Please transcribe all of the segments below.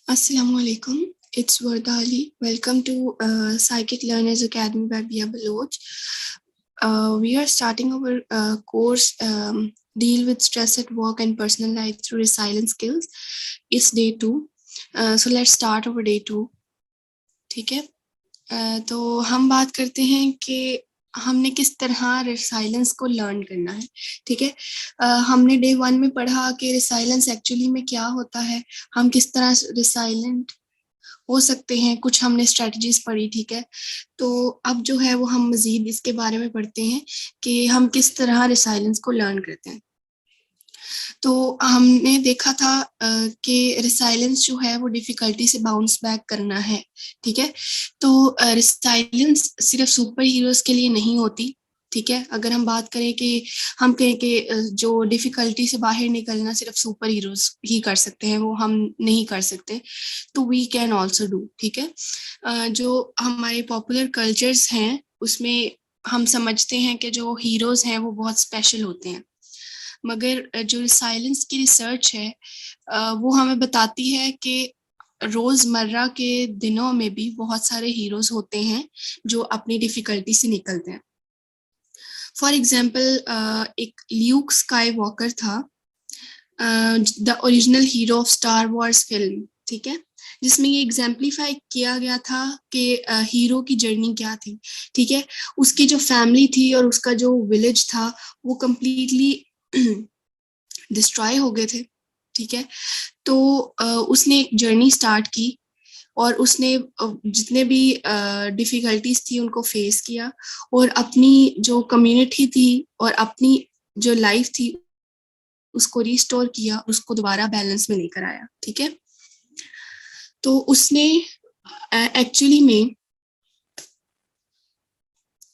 Assalamu alaikum. It's Warda Ali. Welcome to Psychic Learners Academy by Bia Baloch. We are starting our course Deal with Stress at Work and Personal Life through Resilience Skills. It's day 2. So let's start our day 2. ठीक है. तो हम बात करते हैं कि हमने किस तरह रिसाइलेंस को लर्न करना है. ठीक है. हमने डे 1 में पढ़ा कि रिसाइलेंस एक्चुअली में क्या होता है, हम किस तरह रिसाइलेंट हो सकते हैं, कुछ हमने स्ट्रेटजीज पढ़ी. ठीक है. तो अब जो है वो हम मजीद इसके बारे में पढ़ते हैं कि हम किस तरह रिसाइलेंस को लर्न करते हैं. तो हमने देखा था कि रिसाइलेंस जो है वो डिफिकल्टी से बाउंस बैक करना है. ठीक है. तो रिसाइलेंस सिर्फ सुपर हीरोज के लिए नहीं होती. ठीक है. अगर हम बात करें कि हम कहें कि जो डिफिकल्टी से बाहर निकलना सिर्फ सुपर हीरोज ही कर सकते हैं, वो हम नहीं कर सकते, तो वी कैन ऑल्सो डू. ठीक है. जो हमारे पॉपुलर कल्चर्स हैं उसमें हम समझते हैं कि जो हीरोज हैं वो बहुत स्पेशल होते हैं, मगर जो रिसाइलेंस की रिसर्च है वो हमें बताती है कि रोजमर्रा के दिनों में भी बहुत सारे हीरोज होते हैं जो अपनी डिफिकल्टी से निकलते हैं. फॉर एग्जाम्पल एक ल्यूक स्काई वॉकर था, the original hero of star Wars film. ठीक है. जिसमें ये एग्जाम्पलीफाई किया गया था कि हीरो की जर्नी क्या थी. ठीक है. उसकी जो फैमिली थी और उसका जो विलेज था वो कम्प्लीटली डिस्ट्रॉय हो गए थे. ठीक है. तो उसने एक जर्नी स्टार्ट की और उसने जितने भी डिफिकल्टीज थी उनको फेस किया और अपनी जो कम्युनिटी थी और अपनी जो लाइफ थी उसको रिस्टोर किया, उसको दोबारा बैलेंस में लेकर आया. ठीक है. तो उसने एक्चुअली में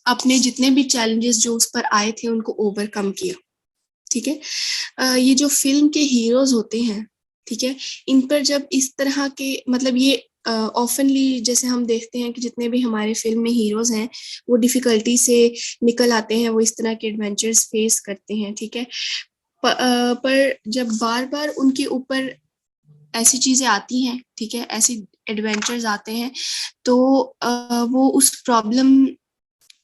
अपने जितने भी चैलेंजेस जो उस पर आए थे उनको ओवरकम किया. ठीक है. ये जो फिल्म के हीरोज होते हैं, ठीक है, इन पर जब इस तरह के मतलब ये ऑफनली जैसे हम देखते हैं कि जितने भी हमारे फिल्म में हीरोज हैं वो डिफिकल्टी से निकल आते हैं, वो इस तरह के एडवेंचर्स फेस करते हैं. ठीक है. पर जब बार बार उनके ऊपर ऐसी चीजें आती हैं, ठीक है, ऐसी एडवेंचर्स आते हैं, तो वो उस प्रॉब्लम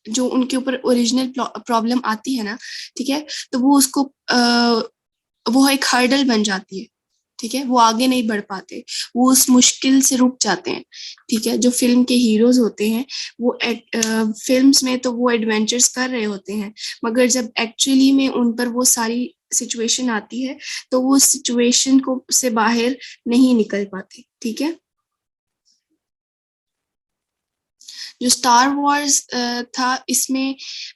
जो उनके ऊपर ओरिजिनल प्रॉब्लम आती है ना, ठीक है, तो वो उसको वो एक हर्डल बन जाती है. ठीक है. वो आगे नहीं बढ़ पाते, वो उस मुश्किल से रुक जाते हैं. ठीक है. जो फिल्म के हीरोज होते हैं वो फिल्म्स में तो वो एडवेंचर्स कर रहे होते हैं, मगर जब एक्चुअली में उन पर वो सारी सिचुएशन आती है तो वो सिचुएशन को से बाहर नहीं निकल पाते. ठीक है. जो स्टार वॉर्स था इसमें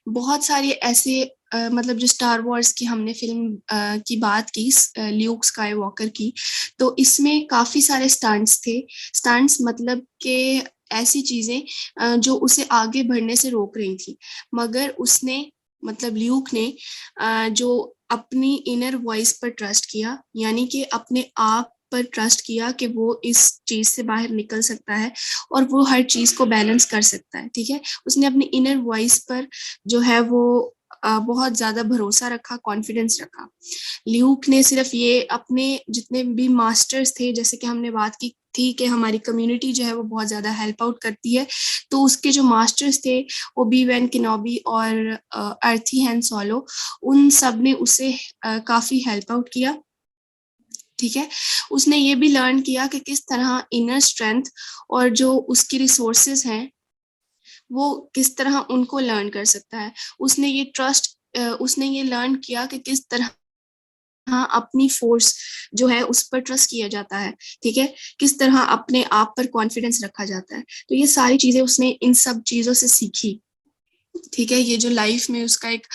बहुत सारे ऐसे मतलब जो स्टार वॉर्स की हमने फिल्म की बात की, ल्यूक स्काई वॉकर की, तो इसमें काफी सारे स्टंट्स थे. स्टंट्स मतलब के ऐसी चीजें जो उसे आगे बढ़ने से रोक रही थी, मगर उसने मतलब ल्यूक ने जो अपनी इनर वॉइस पर ट्रस्ट किया, यानी कि अपने आप पर ट्रस्ट किया कि वो इस चीज से बाहर निकल सकता है और वो हर चीज को बैलेंस कर सकता है. ठीक है. उसने अपनी इनर वॉइस पर जो है वो बहुत ज्यादा भरोसा रखा, कॉन्फिडेंस रखा. ल्यूक ने सिर्फ ये अपने जितने भी मास्टर्स थे, जैसे कि हमने बात की थी कि हमारी कम्युनिटी जो है वो बहुत ज्यादा हेल्प आउट करती है, तो उसके जो मास्टर्स थे ओबी वैन केनोबी और अर्थी हैन सोलो, उन सब ने उसे काफी हेल्प आउट किया. ठीक है. उसने ये भी लर्न किया कि किस तरह इनर स्ट्रेंथ और जो उसकी रिसोर्सेज हैं वो किस तरह उनको लर्न कर सकता है. उसने ये लर्न किया कि किस तरह अपनी फोर्स जो है उस पर ट्रस्ट किया जाता है. ठीक है. किस तरह अपने आप पर कॉन्फिडेंस रखा जाता है. तो ये सारी चीजें उसने इन सब चीजों से सीखी. ठीक है. ये जो लाइफ में उसका एक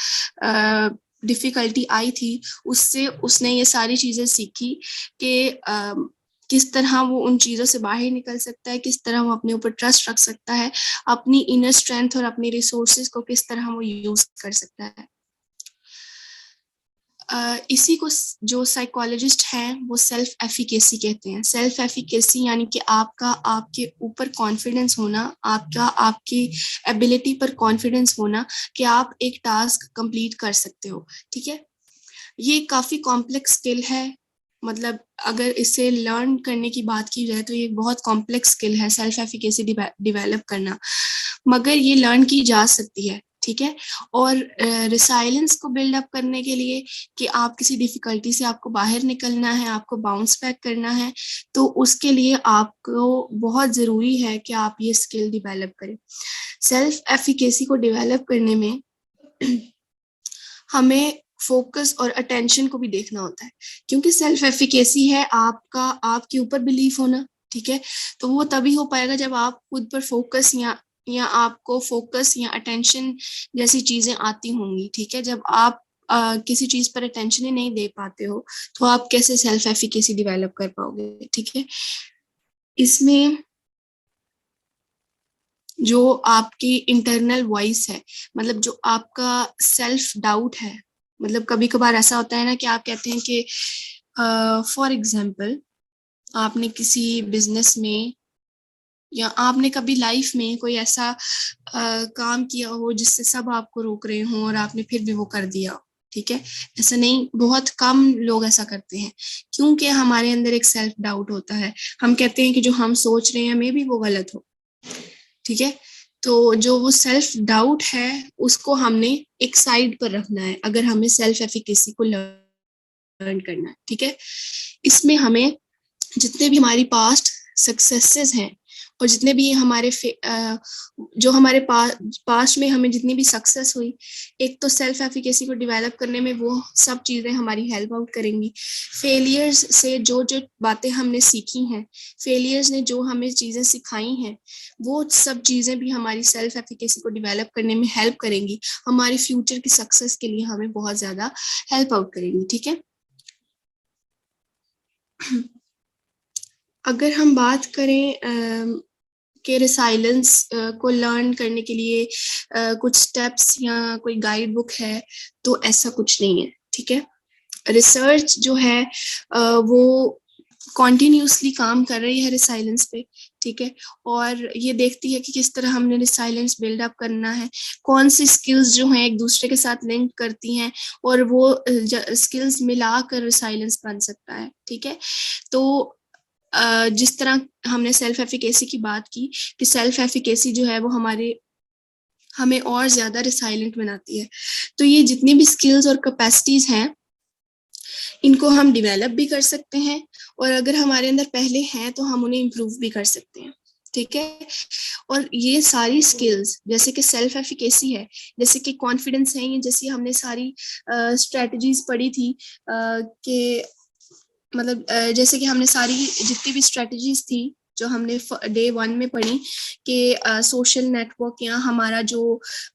डिफिकल्टी आई थी उससे उसने ये सारी चीजें सीखी कि किस तरह वो उन चीजों से बाहर निकल सकता है, किस तरह वो अपने ऊपर ट्रस्ट रख सकता है, अपनी इनर स्ट्रेंथ और अपनी रिसोर्सेज को किस तरह वो यूज कर सकता है. इसी को जो साइकोलॉजिस्ट हैं वो सेल्फ एफिकेसी कहते हैं. सेल्फ एफिकेसी यानी कि आपका आपके ऊपर कॉन्फिडेंस होना, आपका आपकी एबिलिटी पर कॉन्फिडेंस होना कि आप एक टास्क कंप्लीट कर सकते हो. ठीक है. ये काफी कॉम्प्लेक्स स्किल है मतलब अगर इसे लर्न करने की बात की जाए तो ये बहुत कॉम्प्लेक्स स्किल है सेल्फ एफिकेसी डिवेलप करना, मगर ये लर्न की जा सकती है, ठीक है। और रिसाइलेंस को बिल्ड अप करने के लिए कि आप किसी डिफिकल्टी से आपको बाहर निकलना है, आपको बाउंस बैक करना है, तो उसके लिए आपको बहुत जरूरी है कि आप ये स्किल डिवेलप करें। सेल्फ एफिकेसी को डिवेलप करने में हमें फोकस और अटेंशन को भी देखना होता है, क्योंकि सेल्फ एफिकेसी है आपका आपके ऊपर बिलीफ होना, ठीक है। तो वो तभी हो पाएगा जब आप खुद पर फोकस या आपको फोकस या अटेंशन जैसी चीजें आती होंगी, ठीक है। जब आप किसी चीज पर अटेंशन ही नहीं दे पाते हो तो आप कैसे सेल्फ एफिकेसी डेवलप कर पाओगे, ठीक है। इसमें जो आपकी इंटरनल वॉइस है, मतलब जो आपका सेल्फ डाउट है, मतलब कभी कभार ऐसा होता है ना कि आप कहते हैं कि फॉर एग्जाम्पल आपने किसी बिजनेस में या आपने कभी लाइफ में कोई ऐसा काम किया हो जिससे सब आपको रोक रहे हो और आपने फिर भी वो कर दिया, ठीक है। ऐसा नहीं, बहुत कम लोग ऐसा करते हैं, क्योंकि हमारे अंदर एक सेल्फ डाउट होता है। हम कहते हैं कि जो हम सोच रहे हैं मे बी वो गलत हो, ठीक है। तो जो वो सेल्फ डाउट है उसको हमने एक साइड पर रखना है अगर हमें सेल्फ एफिकेसी को लर्न करना है, ठीक है। इसमें हमें जितने भी हमारी पास्ट सक्सेसेस हैं और जितने भी हमारे जो हमारे पास्ट में हमें जितनी भी सक्सेस हुई, एक तो सेल्फ एफिकेसी को डेवलप करने में वो सब चीज़ें हमारी हेल्प आउट करेंगी। फेलियर्स से जो जो बातें हमने सीखी हैं, फेलियर्स ने जो हमें चीज़ें सिखाई हैं, वो सब चीज़ें भी हमारी सेल्फ एफिकेसी को डेवलप करने में हेल्प करेंगी, हमारी फ्यूचर की सक्सेस के लिए हमें बहुत ज़्यादा हेल्प आउट करेंगी, ठीक है। अगर हम बात करें के रिसाइलेंस को लर्न करने के लिए कुछ स्टेप्स या कोई गाइड बुक है, तो ऐसा कुछ नहीं है, ठीक है। रिसर्च जो है वो कॉन्टिन्यूसली काम कर रही है रिसाइलेंस पे, ठीक है। और ये देखती है कि किस तरह हमने रिसाइलेंस बिल्ड अप करना है, कौन सी स्किल्स जो हैं एक दूसरे के साथ लिंक करती हैं और वो स्किल्स मिलाकर रिसाइलेंस बन सकता है, ठीक है। तो जिस तरह हमने सेल्फ एफिकेसी की बात की कि सेल्फ एफिकेसी जो है वो हमें और ज्यादा रिसाइलेंट बनाती है, तो ये जितनी भी स्किल्स और कैपेसिटीज हैं इनको हम डिवेलप भी कर सकते हैं, और अगर हमारे अंदर पहले हैं तो हम उन्हें इम्प्रूव भी कर सकते हैं, ठीक है। और ये सारी स्किल्स जैसे कि सेल्फ एफिकेसी है, जैसे कि कॉन्फिडेंस है, ये जैसी हमने सारी स्ट्रेटजीज पढ़ी थी कि मतलब जैसे कि हमने सारी जितनी भी स्ट्रेटजीज थी जो हमने डे 1 में पढ़ी कि सोशल नेटवर्क या हमारा जो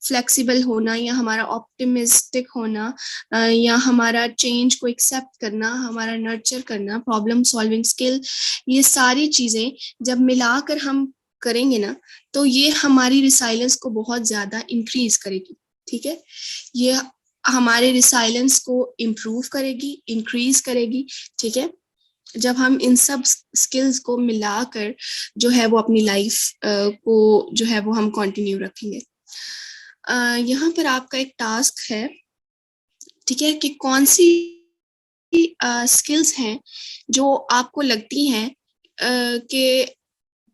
फ्लेक्सिबल होना या हमारा ऑप्टिमिस्टिक होना या हमारा चेंज को एक्सेप्ट करना, हमारा नर्चर करना, प्रॉब्लम सॉल्विंग स्किल, ये सारी चीजें जब मिलाकर हम करेंगे ना तो ये हमारी रिसाइलेंस को बहुत ज्यादा इंक्रीज करेगी, ठीक है। ये हमारे रिसाइलेंस को इम्प्रूव करेगी, इंक्रीज करेगी, ठीक है। जब हम इन सब स्किल्स को मिलाकर जो है वो अपनी लाइफ को जो है वो हम कंटिन्यू रखेंगे। यहाँ पर आपका एक टास्क है, ठीक है, कि कौन सी स्किल्स हैं जो आपको लगती हैं कि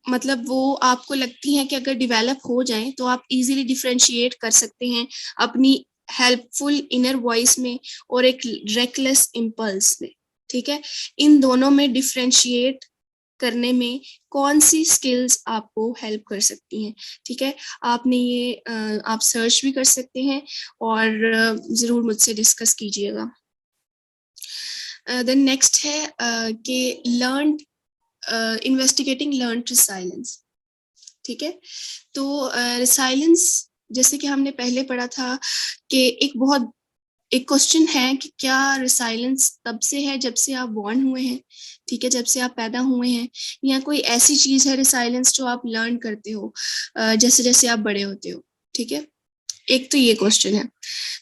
मतलब वो आपको लगती हैं कि अगर डेवलप हो जाएं तो आप इजीली डिफरेंशिएट कर सकते हैं अपनी हेल्पफुल इनर वॉइस में और एक रेकलेस इम्पल्स में, ठीक है। इन दोनों में डिफरेंशिएट करने में कौन सी स्किल्स आपको हेल्प कर सकती हैं, ठीक है। आपने ये आप सर्च भी कर सकते हैं और जरूर मुझसे डिस्कस कीजिएगा। देन नेक्स्ट है कि लर्न इन्वेस्टिगेटिंग लर्न रिसाइलेंस, ठीक है। तो रिसाइलेंस जैसे कि हमने पहले पढ़ा था कि एक क्वेश्चन है कि क्या रिसाइलेंस तब से है जब से आप बॉर्न हुए हैं, ठीक है, जब से आप पैदा हुए हैं, या कोई ऐसी चीज है रिसाइलेंस जो आप लर्न करते हो जैसे जैसे आप बड़े होते हो, ठीक है। एक तो ये क्वेश्चन है।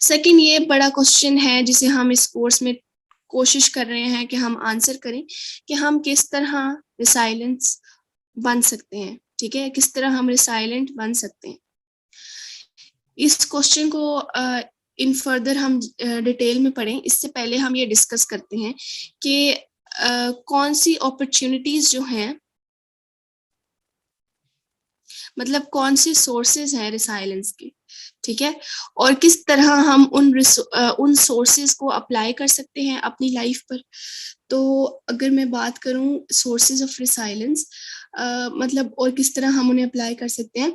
सेकंड ये बड़ा क्वेश्चन है जिसे हम इस कोर्स में कोशिश कर रहे हैं कि हम आंसर करें कि हम किस तरह रिसाइलेंस बन सकते हैं, ठीक है, किस तरह हम रिसाइलेंट बन सकते हैं। इस क्वेश्चन को इन फर्दर हम डिटेल में पढ़ें, इससे पहले हम ये डिस्कस करते हैं कि कौन सी अपॉर्चुनिटीज जो हैं, मतलब कौन सी सोर्सेज हैं रिसाइलेंस के, ठीक है, और किस तरह हम उन सोर्सेज को अप्लाई कर सकते हैं अपनी लाइफ पर। तो अगर मैं बात करूं सोर्सेज ऑफ रिसाइलेंस, मतलब और किस तरह हम उन्हें अप्लाई कर सकते हैं,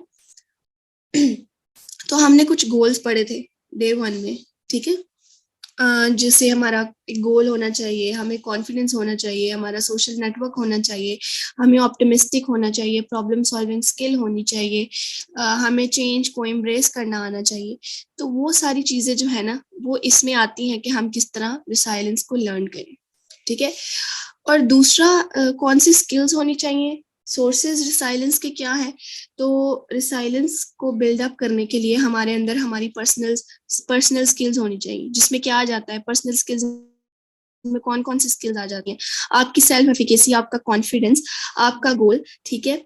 तो हमने कुछ गोल्स पढ़े थे डे 1 में, ठीक है। जैसे हमारा एक गोल होना चाहिए, हमें कॉन्फिडेंस होना चाहिए, हमारा सोशल नेटवर्क होना चाहिए, हमें ऑप्टिमिस्टिक होना चाहिए, प्रॉब्लम सॉल्विंग स्किल होनी चाहिए, हमें चेंज को एम्ब्रेस करना आना चाहिए। तो वो सारी चीजें जो है ना, वो इसमें आती हैं कि हम किस तरह रिसाइलेंस को लर्न करें, ठीक है। और दूसरा, कौन सी स्किल्स होनी चाहिए, सोर्सेज रिसाइलेंस के क्या है। तो रिसाइलेंस को बिल्डअप करने के लिए हमारे अंदर हमारी पर्सनल स्किल्स होनी चाहिए, जिसमें क्या आ जाता है, पर्सनल स्किल्स में कौन कौन सी स्किल्स आ जाती हैं, आपकी सेल्फ एफिकेसी, आपका कॉन्फिडेंस, आपका गोल, ठीक है,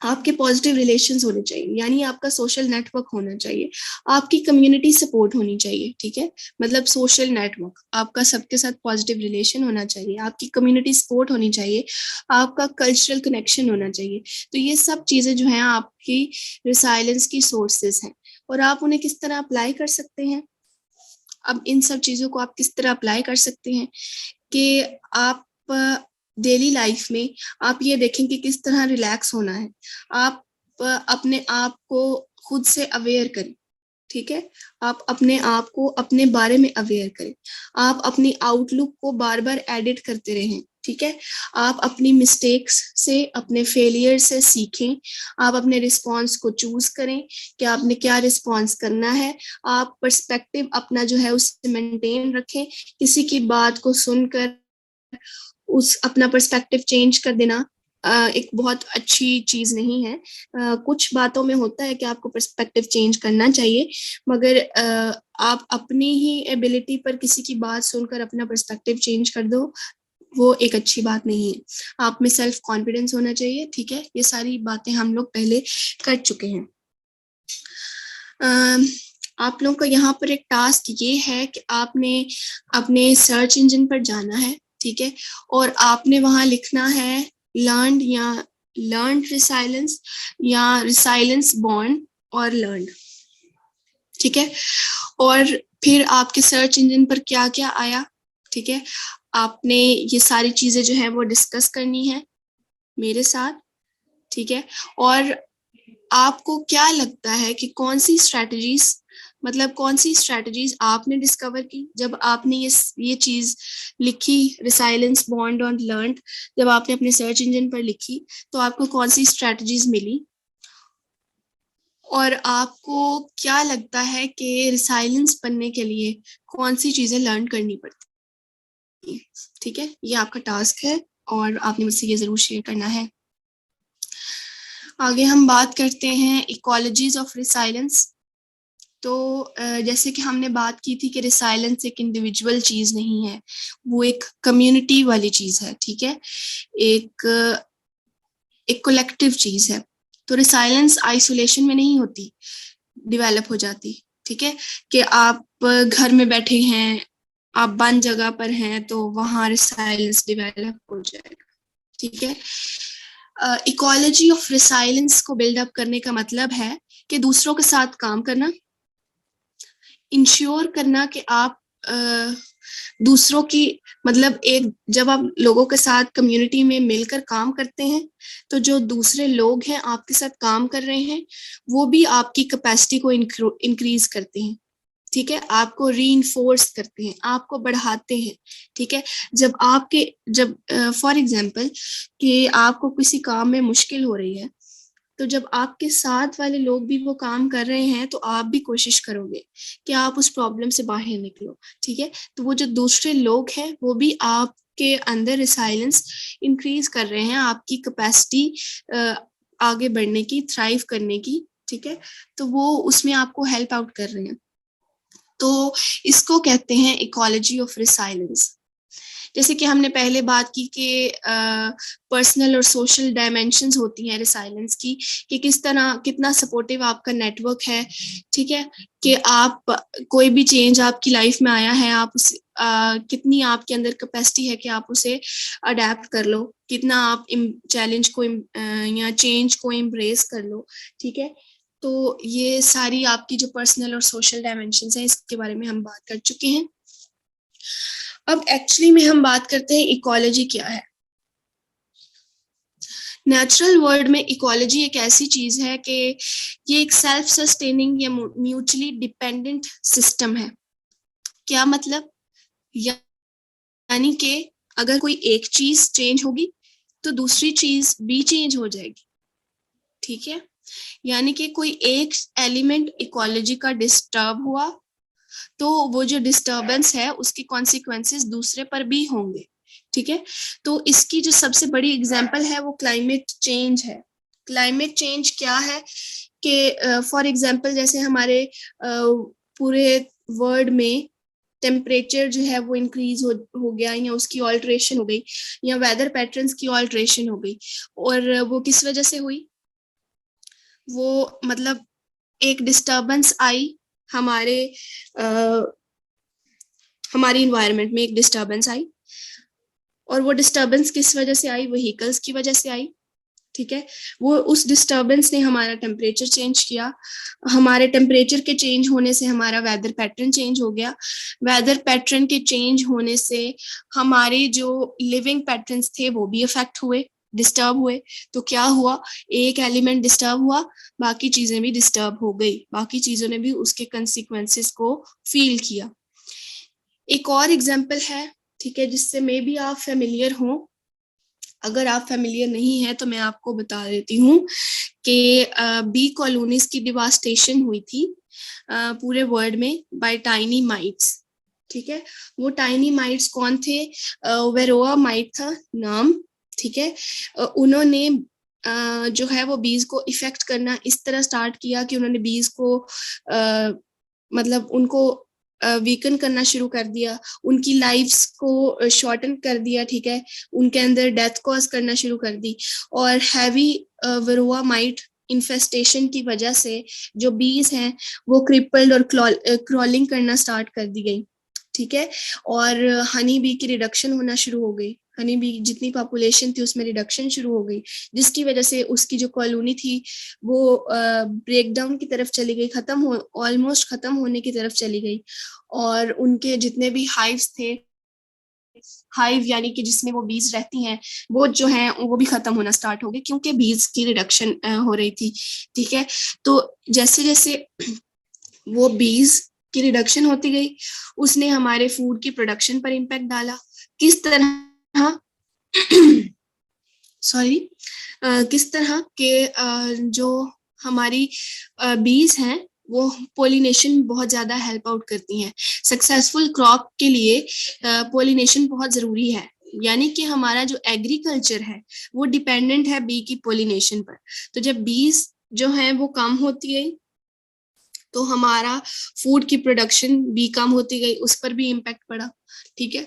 आपके पॉजिटिव रिलेशंस होने चाहिए, यानी आपका सोशल नेटवर्क होना चाहिए, आपकी कम्युनिटी सपोर्ट होनी चाहिए, ठीक है, मतलब सोशल नेटवर्क, आपका सबके साथ पॉजिटिव रिलेशन होना चाहिए, आपकी कम्युनिटी सपोर्ट होनी चाहिए, आपका कल्चरल कनेक्शन होना चाहिए। तो ये सब चीजें जो हैं आपकी रिसाइलेंस की सोर्सेस हैं, और आप उन्हें किस तरह अप्लाई कर सकते हैं। अब इन सब चीजों को आप किस तरह अप्लाई कर सकते हैं कि आप डेली लाइफ में आप ये देखें कि किस तरह रिलैक्स होना है, आप अपने आप को खुद से अवेयर करें, ठीक है, आप अपने आप को अपने बारे में अवेयर करें, आप अपनी आउटलुक को बार बार एडिट करते रहें, ठीक है, आप अपनी मिस्टेक्स से, अपने फेलियर से सीखें, आप अपने रिस्पॉन्स को चूज करें कि आपने क्या रिस्पॉन्स करना है, आप पर्सपेक्टिव अपना जो है उसे मेंटेन रखें, किसी की बात को सुनकर उस अपना पर्सपेक्टिव चेंज कर देना एक बहुत अच्छी चीज नहीं है। कुछ बातों में होता है कि आपको पर्सपेक्टिव चेंज करना चाहिए, मगर आप अपनी ही एबिलिटी पर किसी की बात सुनकर अपना पर्सपेक्टिव चेंज कर दो, वो एक अच्छी बात नहीं है। आप में सेल्फ कॉन्फिडेंस होना चाहिए, ठीक है, ये सारी बातें हम लोग पहले कर चुके हैं। आप लोगों का यहाँ पर एक टास्क ये है कि आपने अपने सर्च इंजन पर जाना है, ठीक है, और आपने वहां लिखना है लर्न या लर्न रिसाइलेंस या रिसाइलेंस बॉन्ड और लर्न, ठीक है। और फिर आपके सर्च इंजन पर क्या क्या आया, ठीक है, आपने ये सारी चीजें जो है वो डिस्कस करनी है मेरे साथ, ठीक है। और आपको क्या लगता है कि कौन सी स्ट्रैटेजीज, मतलब कौन सी स्ट्रैटेजीज आपने डिस्कवर की जब आपने ये चीज लिखी, रिसाइलेंस बॉन्ड और लर्न, जब आपने अपने सर्च इंजन पर लिखी तो आपको कौन सी स्ट्रैटेजीज मिली, और आपको क्या लगता है कि रिसाइलेंस बनने के लिए कौन सी चीजें लर्न करनी पड़ती है, ठीक है। ये आपका टास्क है और आपने मुझसे ये जरूर शेयर करना है। आगे हम बात करते हैं इकोलॉजीज ऑफ रिसाइलेंस। तो जैसे कि हमने बात की थी कि रिसाइलेंस एक इंडिविजुअल चीज नहीं है, वो एक कम्युनिटी वाली चीज है, ठीक है, एक एक कलेक्टिव चीज है। तो रिसाइलेंस आइसोलेशन में नहीं होती, डेवलप हो जाती, ठीक है, कि आप घर में बैठे हैं, आप बंद जगह पर हैं तो वहां रिसाइलेंस डेवलप हो जाएगा, ठीक है। इकोलॉजी ऑफ रिसाइलेंस को बिल्डअप करने का मतलब है कि दूसरों के साथ काम करना, इंश्योर करना कि आप दूसरों की, मतलब एक जब आप लोगों के साथ कम्युनिटी में मिलकर काम करते हैं तो जो दूसरे लोग हैं आपके साथ काम कर रहे हैं वो भी आपकी कैपेसिटी को इंक्रीज करते हैं, ठीक है, आपको रीइंफोर्स करते हैं, आपको बढ़ाते हैं, ठीक है। जब फॉर एग्जांपल कि आपको किसी काम में मुश्किल हो रही है, तो जब आपके साथ वाले लोग भी वो काम कर रहे हैं तो आप भी कोशिश करोगे कि आप उस प्रॉब्लम से बाहर निकलो, ठीक है। तो वो जो दूसरे लोग हैं वो भी आपके अंदर रिसाइलेंस इंक्रीज कर रहे हैं, आपकी कैपेसिटी आगे बढ़ने की, थ्राइव करने की, ठीक है, तो वो उसमें आपको हेल्प आउट कर रहे हैं। तो इसको कहते हैं इकोलॉजी ऑफ रिसाइलेंस, जैसे कि हमने पहले बात की कि पर्सनल और सोशल डायमेंशंस होती हैं रिसाइलेंस की, कि किस तरह कितना सपोर्टिव आपका नेटवर्क है, ठीक है, कि आप कोई भी चेंज आपकी लाइफ में आया है, आप उस कितनी आपके अंदर कैपेसिटी है कि आप उसे अडेप्ट कर लो, कितना आप चैलेंज को या चेंज को एम्ब्रेस कर लो, ठीक है। तो ये सारी आपकी जो पर्सनल और सोशल डायमेंशंस हैं, इसके बारे में हम बात कर चुके हैं। अब एक्चुअली में हम बात करते हैं इकोलॉजी क्या है। नेचुरल वर्ल्ड में इकोलॉजी एक ऐसी चीज है कि ये एक सेल्फ सस्टेनिंग या म्यूचुअली डिपेंडेंट सिस्टम है। क्या मतलब? यानी कि अगर कोई एक चीज चेंज होगी तो दूसरी चीज भी चेंज हो जाएगी, ठीक है। यानी कि कोई एक एलिमेंट इकोलॉजी का डिस्टर्ब हुआ तो वो जो डिस्टर्बेंस है उसके कॉन्सिक्वेंसेस दूसरे पर भी होंगे, ठीक है। तो इसकी जो सबसे बड़ी एग्जांपल है वो क्लाइमेट चेंज है। क्लाइमेट चेंज क्या है कि फॉर एग्जांपल जैसे हमारे पूरे वर्ल्ड में टेम्परेचर जो है वो इंक्रीज हो गया, या उसकी ऑल्ट्रेशन हो गई, या वेदर पैटर्न्स की ऑल्ट्रेशन हो गई, और वो किस वजह से हुई? वो मतलब एक डिस्टर्बेंस आई हमारे हमारी इन्वायरमेंट में, एक डिस्टर्बेंस आई, और वो डिस्टर्बेंस किस वजह से आई? व्हीकल्स की वजह से आई, ठीक है। वो उस डिस्टर्बेंस ने हमारा टेम्परेचर चेंज किया, हमारे टेम्परेचर के चेंज होने से हमारा वेदर पैटर्न चेंज हो गया, वेदर पैटर्न के चेंज होने से हमारे जो लिविंग पैटर्न्स थे वो भी अफेक्ट हुए, डिस्टर्ब हुए। तो क्या हुआ? एक एलिमेंट डिस्टर्ब हुआ, बाकी चीजें भी डिस्टर्ब हो गई, बाकी चीजों ने भी उसके कंसिक्वेंसेस को फील किया। एक और एग्जाम्पल है, ठीक है, जिससे मे बी आप फेमिलियर हो। अगर आप फेमिलियर नहीं है तो मैं आपको बता देती हूँ कि बी कॉलोनीज की डिवास्टेशन हुई थी पूरे वर्ल्ड में बाय टाइनी माइट्स, ठीक है। वो टाइनी माइट्स कौन थे? वेरोआ माइट था नाम, ठीक है। उन्होंने जो है वो बीज को इफेक्ट करना इस तरह स्टार्ट किया कि उन्होंने बीज को मतलब उनको वीकन करना शुरू कर दिया, उनकी लाइफ्स को शॉर्टन कर दिया, ठीक है, उनके अंदर डेथ कॉज करना शुरू कर दी, और हैवी वरोआ माइट इन्फेस्टेशन की वजह से जो बीज हैं वो क्रिपल्ड और क्रॉलिंग करना स्टार्ट कर दी गई, ठीक है। और हनी बी की रिडक्शन होना शुरू हो गई, हनी बी जितनी पॉपुलेशन थी उसमें रिडक्शन शुरू हो गई, जिसकी वजह से उसकी जो कॉलोनी थी वो ब्रेकडाउन की तरफ चली गई, ऑलमोस्ट खत्म होने की तरफ चली गई, और उनके जितने भी हाइव्स थे, हाइव यानी कि जिसमें वो बीज रहती हैं, वो जो है वो भी खत्म होना स्टार्ट हो गए क्योंकि बीज की रिडक्शन हो रही थी, ठीक है। तो जैसे जैसे वो बीज की रिडक्शन होती गई, उसने हमारे फूड की प्रोडक्शन पर इम्पैक्ट डाला। किस तरह? सॉरी, किस तरह के जो हमारी बीज हैं वो पोलिनेशन बहुत ज्यादा हेल्प आउट करती हैं। सक्सेसफुल क्रॉप के लिए पोलिनेशन बहुत जरूरी है, यानी कि हमारा जो एग्रीकल्चर है वो डिपेंडेंट है बी की पोलिनेशन पर। तो जब बीज जो है वो कम होती है तो हमारा फूड की प्रोडक्शन भी कम होती गई, उस पर भी इम्पैक्ट पड़ा, ठीक है।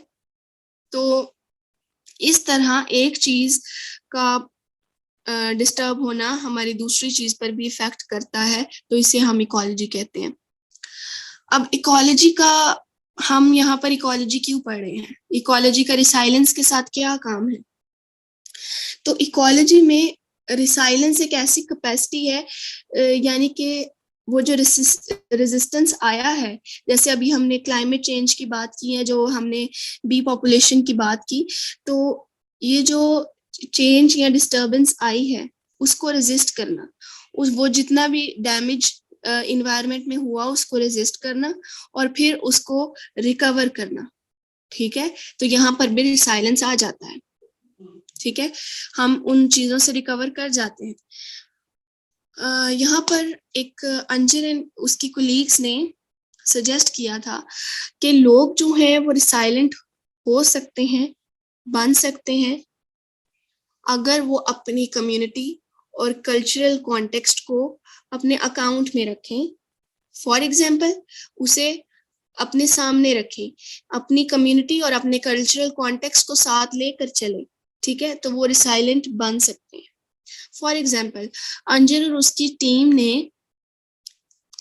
तो इस तरह एक चीज का डिस्टर्ब होना हमारी दूसरी चीज पर भी इफेक्ट करता है, तो इसे हम इकोलॉजी कहते हैं। अब इकोलॉजी का हम यहाँ पर इकोलॉजी क्यों पढ़ रहे हैं? इकोलॉजी का रिसाइलेंस के साथ क्या काम है? तो इकोलॉजी में रिसाइलेंस एक ऐसी कैपेसिटी है, यानी कि वो जो रेजिस्टेंस आया है, जैसे अभी हमने क्लाइमेट चेंज की बात की है, जो हमने बी पॉपुलेशन की बात की, तो ये जो चेंज या डिस्टर्बेंस आई है उसको रेजिस्ट करना, उस वो जितना भी डैमेज इन्वायरमेंट में हुआ उसको रेजिस्ट करना और फिर उसको रिकवर करना, ठीक है। तो यहाँ पर भी रिसाइलेंस आ जाता है, ठीक है, हम उन चीजों से रिकवर कर जाते हैं। यहाँ पर एक अंजन एंड उसकी कोलीग्स ने सजेस्ट किया था कि लोग जो हैं वो रिसाइलेंट हो सकते हैं, बन सकते हैं, अगर वो अपनी कम्युनिटी और कल्चरल कॉन्टेक्स्ट को अपने अकाउंट में रखें। फॉर एग्जाम्पल, उसे अपने सामने रखें, अपनी कम्युनिटी और अपने कल्चरल कॉन्टेक्स्ट को साथ लेकर चलें, ठीक है, तो वो रिसाइलेंट बन सकते हैं। फॉर एग्जाम्पल, अंजर और उसकी टीम ने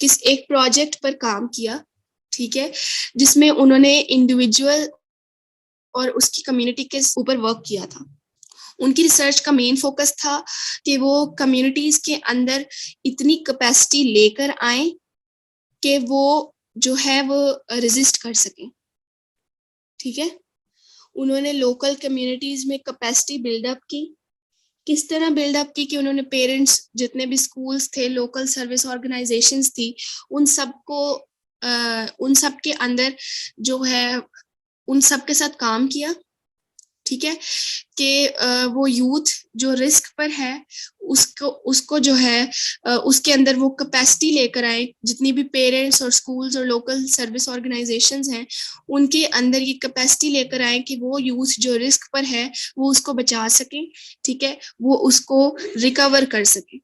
एक प्रोजेक्ट पर काम किया, ठीक है, जिसमें उन्होंने इंडिविजुअल और उसकी कम्युनिटी के ऊपर वर्क किया था। उनकी रिसर्च का मेन फोकस था कि वो कम्युनिटीज के अंदर इतनी कैपेसिटी लेकर आए कि वो जो है वो रेजिस्ट कर सकें, ठीक है। उन्होंने लोकल कम्युनिटीज में कैपेसिटी बिल्डअप की। किस तरह बिल्डअप की कि उन्होंने पेरेंट्स, जितने भी स्कूल्स थे, लोकल सर्विस ऑर्गेनाइजेशंस थी, उन सबको उन सब के अंदर जो है उन सब के साथ काम किया, ठीक है, कि वो यूथ जो रिस्क पर है उसको जो है उसके अंदर वो कैपेसिटी लेकर आए। जितनी भी पेरेंट्स और स्कूल्स और लोकल सर्विस ऑर्गेनाइजेशंस हैं, उनके अंदर ये कैपेसिटी लेकर आए कि वो यूथ जो रिस्क पर है वो उसको बचा सके, ठीक है, वो उसको रिकवर कर सके।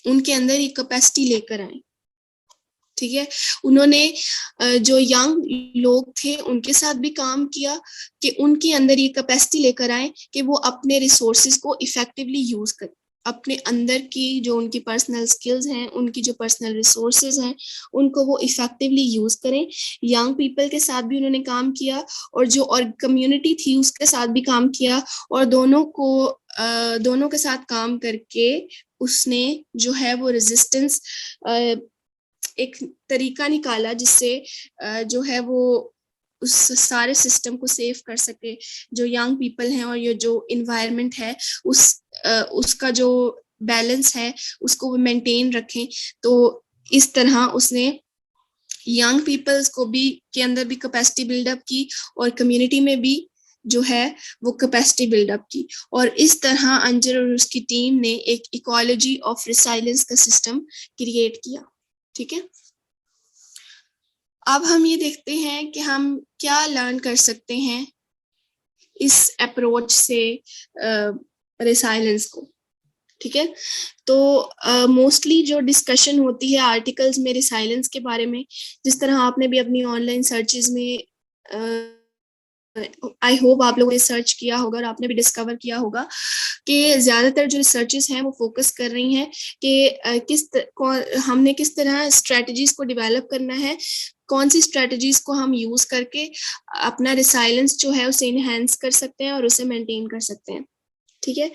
उनके अंदर ये कैपेसिटी लेकर आए, ठीक है। उन्होंने जो यंग लोग थे उनके साथ भी काम किया कि उनके अंदर ये कैपेसिटी लेकर आए कि वो अपने रिसोर्सेज को इफेक्टिवली यूज करें, अपने अंदर की जो उनकी पर्सनल स्किल्स हैं, उनकी जो पर्सनल रिसोर्सेज हैं, उनको वो इफेक्टिवली यूज करें। यंग पीपल के साथ भी उन्होंने काम किया और जो और कम्युनिटी थी उसके साथ भी काम किया, और दोनों के साथ काम करके उसने जो है वो रेजिस्टेंस एक तरीका निकाला जिससे जो है वो उस सारे सिस्टम को सेव कर सके, जो यंग पीपल हैं और ये जो इन्वायरमेंट है उसका जो बैलेंस है उसको वो मेंटेन रखें। तो इस तरह उसने यंग पीपल्स को भी के अंदर भी कैपेसिटी बिल्डअप की और कम्युनिटी में भी जो है वो कैपेसिटी बिल्डअप की, और इस तरह अंजर और उसकी टीम ने एक इकोलॉजी ऑफ रिसाइलेंस का सिस्टम क्रिएट किया, ठीक है। अब हम ये देखते हैं कि हम क्या लर्न कर सकते हैं इस अप्रोच से रिसाइलेंस को, ठीक है। तो मोस्टली जो डिस्कशन होती है आर्टिकल्स में रिसाइलेंस के बारे में, जिस तरह आपने भी अपनी ऑनलाइन सर्चेज में आई होप आप लोगों ने सर्च किया होगा और आपने भी डिस्कवर किया होगा कि ज्यादातर जो रिसर्चेस हैं वो फोकस कर रही हैं कि हमने किस तरह स्ट्रेटजीज को डेवलप करना है, कौन सी स्ट्रेटजीज को हम यूज करके अपना रिसाइलेंस जो है उसे इनहेंस कर सकते हैं और उसे मेंटेन कर सकते हैं, ठीक है।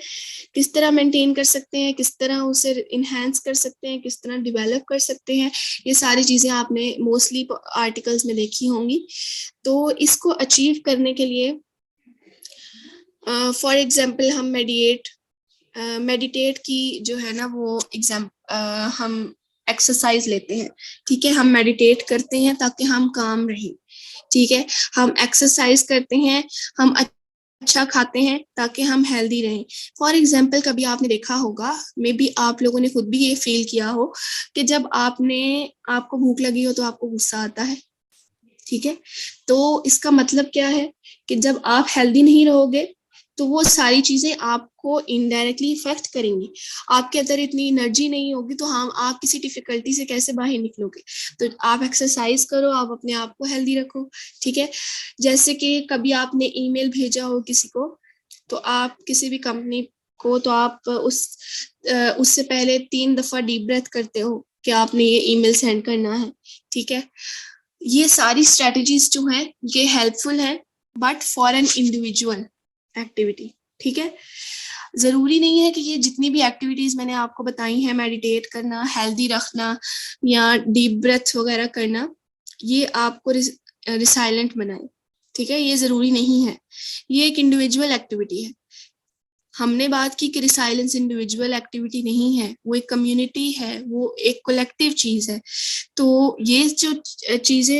किस तरह मेंटेन कर सकते हैं, किस तरह उसे इनहेंस कर सकते हैं, किस तरह डेवलप कर सकते हैं, ये सारी चीजें आपने मोस्टली आर्टिकल्स में देखी होंगी। तो इसको अचीव करने के लिए फॉर एग्जांपल हम मेडिटेट की जो है ना वो हम एक्सरसाइज लेते हैं, ठीक है। हम मेडिटेट करते हैं ताकि हम काम रहें, ठीक है। हम एक्सरसाइज करते हैं, हम अच्छा खाते हैं ताकि हम हेल्दी रहें। फॉर एग्जाम्पल कभी आपने देखा होगा, मे बी आप लोगों ने खुद भी ये फील किया हो कि जब आपको भूख लगी हो तो आपको गुस्सा आता है, ठीक है। तो इसका मतलब क्या है कि जब आप हेल्दी नहीं रहोगे तो वो सारी चीजें आपको इनडायरेक्टली इफेक्ट करेंगी। आपके अंदर इतनी एनर्जी नहीं होगी तो आप किसी डिफिकल्टी से कैसे बाहर निकलोगे। तो आप एक्सरसाइज करो, आप अपने आप को हेल्दी रखो, ठीक है। जैसे कि कभी आपने ईमेल भेजा हो किसी को, तो आप किसी भी कंपनी को, तो आप उससे पहले 3 दफा डीप ब्रेथ करते हो कि आपने ये ईमेल सेंड करना है, ठीक है। ये सारी स्ट्रेटजीज जो हैं ये हेल्पफुल हैं but for an individual activity, ठीक है। जरूरी नहीं है कि ये जितनी भी एक्टिविटीज मैंने आपको बताई हैं, मेडिटेट करना, हेल्दी रखना या डीप ब्रेथ वगैरह करना, ये आपको रिसाइलेंट बनाए, ठीक है। ये जरूरी नहीं है, ये एक इंडिविजुअल एक्टिविटी है। हमने बात की कि रिसाइलेंस इंडिविजुअल एक्टिविटी नहीं है, वो एक कम्युनिटी है, वो एक कलेक्टिव चीज है। तो ये जो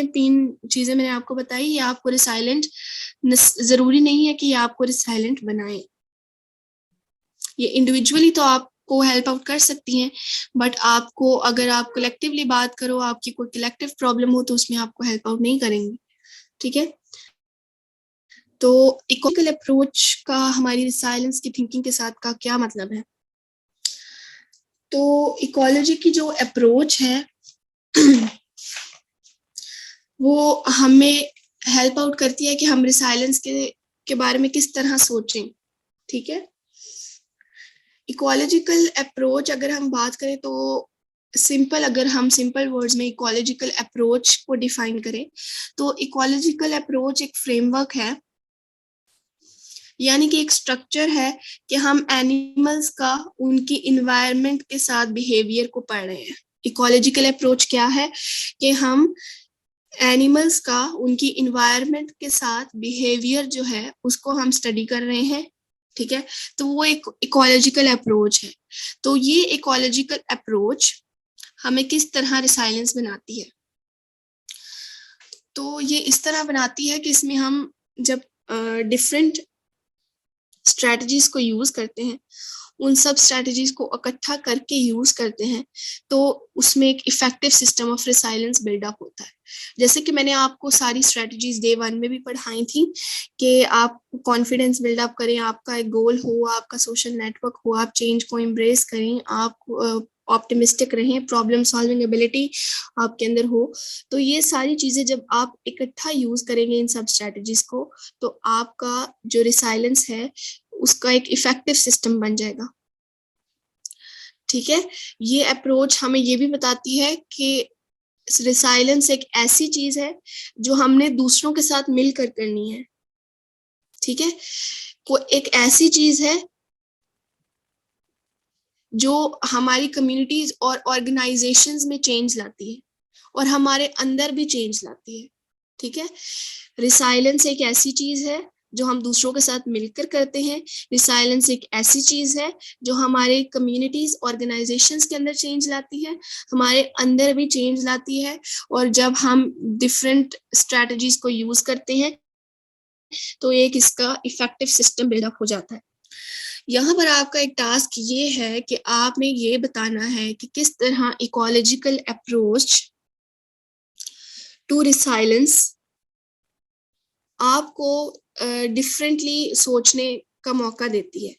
3 चीजें मैंने आपको बताई, ये आपको रिसाइलेंट, जरूरी नहीं है कि ये आपको रिसाइलेंट बनाए। ये इंडिविजुअली तो आपको हेल्प आउट कर सकती हैं, बट आपको अगर आप कलेक्टिवली बात करो, आपकी कोई कलेक्टिव प्रॉब्लम हो तो उसमें आपको हेल्प आउट नहीं करेंगे, ठीक है। तो इकोलॉजिकल अप्रोच का हमारी रिसाइलेंस की थिंकिंग के साथ का क्या मतलब है। तो इकोलॉजी की जो अप्रोच है वो हमें हेल्प आउट करती है कि हम रिसाइलेंस के बारे में किस तरह सोचें। ठीक है, इकोलॉजिकल अप्रोच अगर हम बात करें तो अगर हम सिंपल वर्ड्स में इकोलॉजिकल अप्रोच को डिफाइन करें तो इकोलॉजिकल अप्रोच एक फ्रेमवर्क है, यानी कि एक स्ट्रक्चर है कि हम एनिमल्स का उनकी इन्वायरमेंट के साथ बिहेवियर को पढ़ रहे हैं। इकोलॉजिकल अप्रोच क्या है कि हम एनिमल्स का उनकी इन्वायरमेंट के साथ बिहेवियर जो है उसको हम स्टडी कर रहे हैं। ठीक है, तो वो एक इकोलॉजिकल अप्रोच है। तो ये इकोलॉजिकल अप्रोच हमें किस तरह रिसाइलेंस बनाती है, तो ये इस तरह बनाती है कि इसमें हम जब डिफरेंट स्ट्रेटजीज को यूज करते हैं, उन सब स्ट्रेटजीज को इकट्ठा करके यूज करते हैं, तो उसमें एक effective system of resilience buildup होता है। जैसे कि मैंने आपको सारी स्ट्रेटजीज डे 1 में भी पढ़ाई थी कि आप कॉन्फिडेंस बिल्डअप करें, आपका एक गोल हो, आपका सोशल नेटवर्क हो, आप चेंज को एम्ब्रेस करें, आप ऑप्टिमिस्टिक रहें, प्रॉब्लम सॉल्विंग एबिलिटी आपके अंदर हो। तो ये सारी चीजें जब आप इकट्ठा यूज करेंगे इन सब स्ट्रेटजीज को, तो आपका जो रिसाइलेंस है उसका एक इफेक्टिव सिस्टम बन जाएगा। ठीक है, ये अप्रोच हमें ये भी बताती है कि रिसाइलेंस एक ऐसी चीज है जो हमने दूसरों के साथ मिलकर करनी है। ठीक है, वो एक ऐसी चीज है जो हमारी कम्युनिटीज और ऑर्गेनाइजेशंस में चेंज लाती है और हमारे अंदर भी चेंज लाती है। ठीक है, रिसाइलेंस एक ऐसी चीज है जो हम दूसरों के साथ मिलकर करते हैं। रिसाइलेंस एक ऐसी चीज है जो हमारे कम्युनिटीज ऑर्गेनाइजेशंस के अंदर चेंज लाती है, हमारे अंदर भी चेंज लाती है। और जब हम डिफरेंट स्ट्रेटजीज को यूज करते हैं तो एक इसका इफेक्टिव सिस्टम बिल्डअप हो जाता है। यहाँ पर आपका एक टास्क ये है कि आपने ये बताना है कि किस तरह इकोलॉजिकल अप्रोच टू रिसाइलेंस आपको डिफरेंटली सोचने का मौका देती है,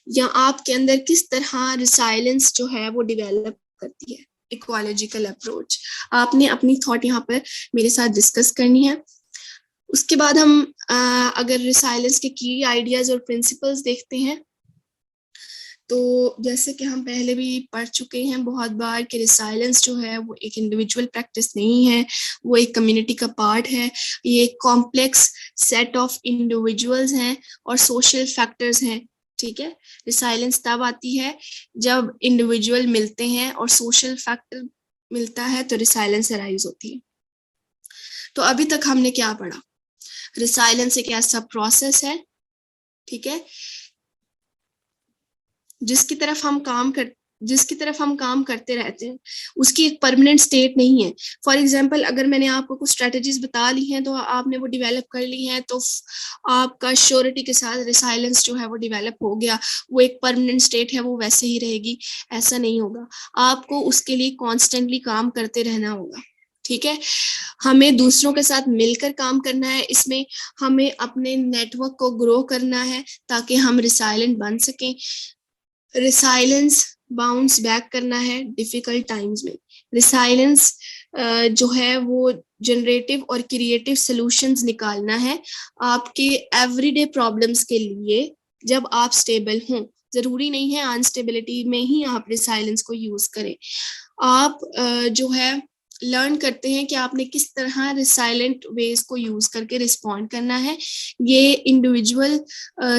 या आपके अंदर किस तरह रिसाइलेंस जो है वो डेवलप करती है। इकोलॉजिकल अप्रोच आपने अपनी थॉट यहाँ पर मेरे साथ डिस्कस करनी है। उसके बाद हम अगर रिसाइलेंस के की आइडियाज और प्रिंसिपल्स देखते हैं, तो जैसे कि हम पहले भी पढ़ चुके हैं बहुत बार कि रिसाइलेंस जो है वो एक इंडिविजुअल प्रैक्टिस नहीं है, वो एक कम्युनिटी का पार्ट है। ये एक कॉम्प्लेक्स सेट ऑफ इंडिविजुअल्स हैं और सोशल फैक्टर्स हैं। ठीक है, रिसाइलेंस तब आती है जब इंडिविजुअल मिलते हैं और सोशल फैक्टर मिलता है, तो रिसाइलेंस अराइज होती है। तो अभी तक हमने क्या पढ़ा? रिसाइलेंस एक ऐसा प्रोसेस है, ठीक है, जिसकी तरफ हम काम करते रहते हैं, उसकी एक परमानेंट स्टेट नहीं है। फॉर एग्जाम्पल, अगर मैंने आपको कुछ स्ट्रेटजीज बता ली हैं तो आपने वो डिवेलप कर ली हैं, तो आपका श्योरिटी के साथ रिसाइलेंस जो है वो डिवेलप हो गया, वो एक परमानेंट स्टेट है, वो वैसे ही रहेगी, ऐसा नहीं होगा। आपको उसके लिए कॉन्स्टेंटली काम करते रहना होगा। ठीक है, हमें दूसरों के साथ मिलकर काम करना है, इसमें हमें अपने नेटवर्क को ग्रो करना है ताकि हम रिसाइलेंट बन सकें। रिसाइलेंस बाउंस बैक करना है डिफिकल्ट टाइम्स में। रिसाइलेंस जो है वो जनरेटिव और क्रिएटिव सॉल्यूशंस निकालना है आपके एवरीडे प्रॉब्लम्स के लिए, जब आप स्टेबल हों। जरूरी नहीं है अनस्टेबिलिटी में ही आप रिसाइलेंस को यूज करें। आप जो है लर्न करते हैं कि आपने किस तरह रिसाइलेंट वेज को यूज करके रिस्पॉन्ड करना है। ये इंडिविजुअल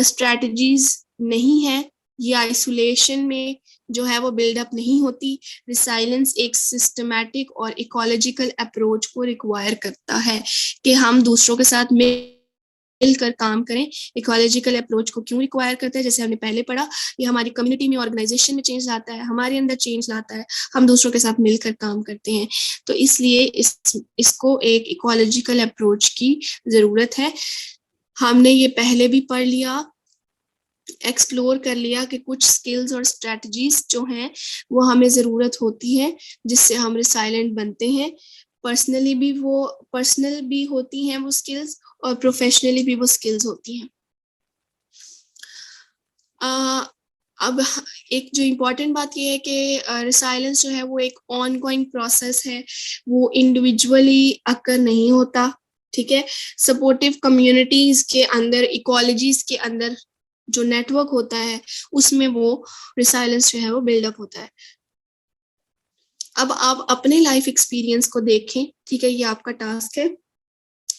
स्ट्रेटजीज नहीं है, ये आइसोलेशन में जो है वो बिल्डअप नहीं होती। रिसाइलेंस एक सिस्टमैटिक और इकोलॉजिकल अप्रोच को रिक्वायर करता है कि हम दूसरों के साथ मिलकर काम करें। इकोलॉजिकल अप्रोच को क्यों रिक्वायर करता है? जैसे हमने पहले पढ़ा, ये हमारी कम्युनिटी में, ऑर्गेनाइजेशन में चेंज लाता है, हमारे अंदर चेंज लाता है, हम दूसरों के साथ मिलकर काम करते हैं, तो इसलिए इसको एक इकोलॉजिकल अप्रोच की जरूरत है। हमने ये पहले भी पढ़ लिया, एक्सप्लोर कर लिया कि कुछ स्किल्स और स्ट्रेटजीज जो हैं वो हमें जरूरत होती है जिससे हम रिसाइलेंट बनते हैं। पर्सनल भी होती हैं वो स्किल्स और प्रोफेशनली भी वो स्किल्स होती हैं। अब एक जो इम्पोर्टेंट बात ये है कि रिसाइलेंस जो है वो एक ऑन गोइंग प्रोसेस है, वो इंडिविजुअली अकर नहीं होता, ठीक है। सपोर्टिव कम्युनिटीज के अंदर, इकोलॉजीज के अंदर जो नेटवर्क होता है उसमें वो रिसाइलेंस जो है वो बिल्डअप होता है। अब आप अपने लाइफ एक्सपीरियंस को देखें, ठीक है, ये आपका टास्क है।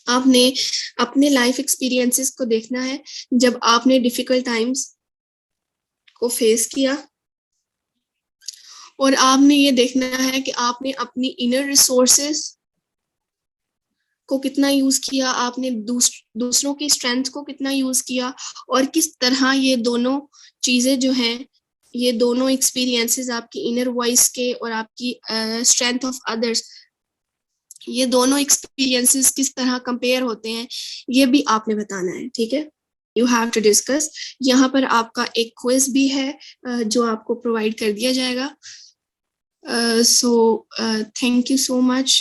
आपने अपने लाइफ एक्सपीरियंसेस को देखना है जब आपने डिफिकल्ट टाइम्स को फेस किया, और आपने ये देखना है कि आपने अपनी इनर रिसोर्सेस को कितना यूज किया, आपने दूसरों की स्ट्रेंथ को कितना यूज किया, और किस तरह ये दोनों चीजें जो हैं, ये दोनों एक्सपीरियंसेस आपकी इनर वॉइस के और आपकी स्ट्रेंथ ऑफ अदर्स, ये दोनों एक्सपीरियंसेस किस तरह कंपेयर होते हैं, ये भी आपने बताना है, ठीक है। You have to discuss. यहाँ पर आपका एक क्विज भी है जो आपको प्रोवाइड कर दिया जाएगा। So thank you so much